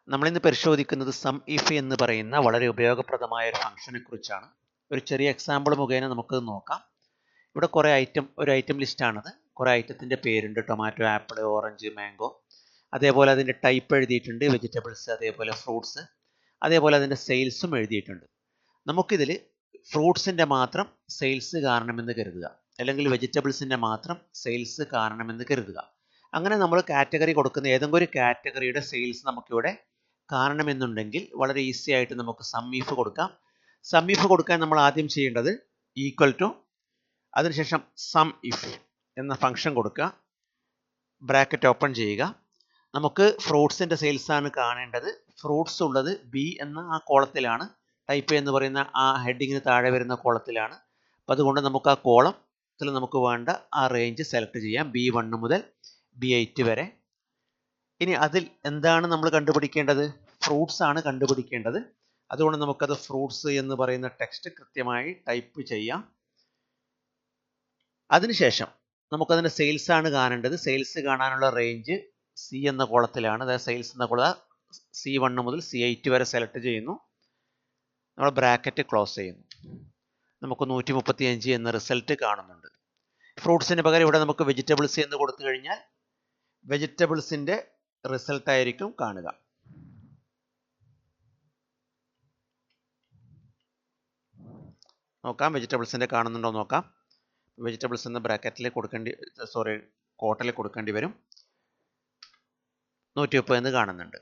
നമ്മളിന്ന് പരിശോധിക്കുന്നത് some if എന്ന് പറയുന്ന വളരെ ഉപയോഗപ്രദമായ ഒരു ഫംഗ്ഷനെ കുറിച്ചാണ്. ഒരു ചെറിയ എക്സാമ്പിൾ മുഖേന നമുക്ക് നോക്കാം. ഇവിടെ ഒരു ഐറ്റം ലിസ്റ്റ് ആണത്. കുറേ ഐറ്റത്തിന്റെ പേരുണ്ട്: ടൊമാറ്റോ, ആപ്പിൾ, ഓറഞ്ച്, മാംഗോ. അതേപോലെ അതിന്റെ ടൈപ്പ് എഴുതിയിട്ടുണ്ട്: വെജിറ്റബിൾസ്, അതേപോലെ ഫ്രൂട്ട്സ്. അതേപോലെ അതിന്റെ സെയിൽസും എഴുതിയിട്ടുണ്ട്. നമുക്കിതിൽ ഫ്രൂട്ട്സിന്റെ മാത്രം സെയിൽസ് കാണണമെന്ന് കരുതുക, അല്ലെങ്കിൽ വെജിറ്റബിൾസിന്റെ മാത്രം സെയിൽസ് കാണണമെന്ന് കരുതുക. അങ്ങനെ നമ്മൾ കാറ്റഗറി കൊടുക്കുന്ന ഏതെങ്കിലും ഒരു കാറ്റഗറിയുടെ സെയിൽസ് നമുക്കിവിടെ കാണണമെന്നുണ്ടെങ്കിൽ വളരെ ഈസി ആയിട്ട് നമുക്ക് സം ഇഫ് കൊടുക്കാം. സം ഇഫ് കൊടുക്കാൻ നമ്മൾ ആദ്യം ചെയ്യേണ്ടത് ഈക്വൽ ടു, അതിനുശേഷം സം ഇഫ് എന്ന ഫംഗ്ഷൻ കൊടുക്കുക, ബ്രാക്കറ്റ് ഓപ്പൺ ചെയ്യുക. നമുക്ക് ഫ്രൂട്ട്സിന്റെ സെയിൽസ് ആണ് കാണേണ്ടത്. ഫ്രൂട്ട്സ് ഉള്ളത് ബി എന്ന ആ കോളത്തിലാണ്, ടൈപ്പ് എന്ന് പറയുന്ന ആ ഹെഡിങ്ങിന് താഴെ വരുന്ന കോളത്തിലാണ്. അപ്പം അതുകൊണ്ട് നമുക്ക് ആ കോളത്തിൽ നമുക്ക് വേണ്ട ആ റേഞ്ച് സെലക്ട് ചെയ്യാം, B1 മുതൽ B8 വരെ. ഇനി അതിൽ എന്താണ് നമ്മൾ കണ്ടുപിടിക്കേണ്ടത്? ഫ്രൂട്ട്സ് ആണ് കണ്ടുപിടിക്കേണ്ടത്. അതുകൊണ്ട് നമുക്കത് ഫ്രൂട്ട്സ് എന്ന് പറയുന്ന ടെക്സ്റ്റ് കൃത്യമായി ടൈപ്പ് ചെയ്യാം. അതിനുശേഷം നമുക്കതിൻ്റെ സെയിൽസ് ആണ് കാണേണ്ടത്. സെയിൽസ് കാണാനുള്ള റേഞ്ച് സി എന്ന കോളത്തിലാണ്. അതായത് സെയിൽസ് എന്ന കോള C1 മുതൽ C8 വരെ സെലക്ട് ചെയ്യുന്നു. നമ്മൾ ബ്രാക്കറ്റ് ക്ലോസ് ചെയ്യുന്നു. നമുക്ക് 135 എന്ന റിസൾട്ട് കാണുന്നുണ്ട്. ഫ്രൂട്ട്സിന് പകരം ഇവിടെ നമുക്ക് വെജിറ്റബിൾസ് എന്ന് കൊടുത്തു കഴിഞ്ഞാൽ വെജിറ്റബിൾസിന്റെ റിസൾട്ട് ആയിരിക്കും കാണുക. നോക്കാം, വെജിറ്റബിൾസിന്റെ കാണുന്നുണ്ടോ നോക്കാം. വെജിറ്റബിൾസ് എന്ന ബ്രാക്കറ്റിൽ കോട്ടിൽ കൊടുക്കേണ്ടി വരും. 130 എന്ന് കാണുന്നുണ്ട്.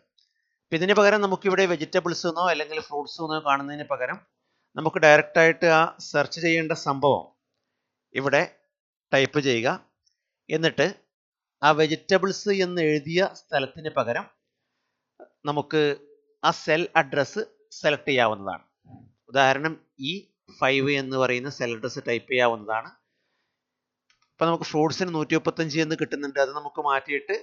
അപ്പം ഇതിന് പകരം നമുക്കിവിടെ വെജിറ്റബിൾസ് എന്നോ അല്ലെങ്കിൽ ഫ്രൂട്ട്സ് എന്നോ കാണുന്നതിന് പകരം നമുക്ക് ഡയറക്റ്റ് ആയിട്ട് ആ സെർച്ച് ചെയ്യേണ്ട സംഭവം ഇവിടെ ടൈപ്പ് ചെയ്യുക. എന്നിട്ട് ആ വെജിറ്റബിൾസ് എന്ന് എഴുതിയ സ്ഥലത്തിന് പകരം നമുക്ക് ആ സെൽ അഡ്രസ്സ് സെലക്ട് ചെയ്യാവുന്നതാണ്. ഉദാഹരണം E5 എന്ന് പറയുന്ന സെൽ അഡ്രസ്സ് ടൈപ്പ് ചെയ്യാവുന്നതാണ്. അപ്പം നമുക്ക് ഫ്രൂട്ട്സിന് 135 എന്ന് കിട്ടുന്നുണ്ട്. അത് നമുക്ക് മാറ്റിയിട്ട്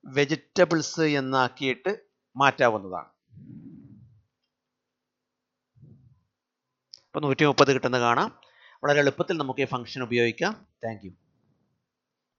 വെജിറ്റബിൾസ് എന്നാക്കിയിട്ട് മാറ്റാവുന്നതാണ്. അപ്പം 130 കിട്ടുന്ന കാണാം. വളരെ എളുപ്പത്തിൽ നമുക്ക് ഈ ഫംഗ്ഷൻ ഉപയോഗിക്കാം. Thank you.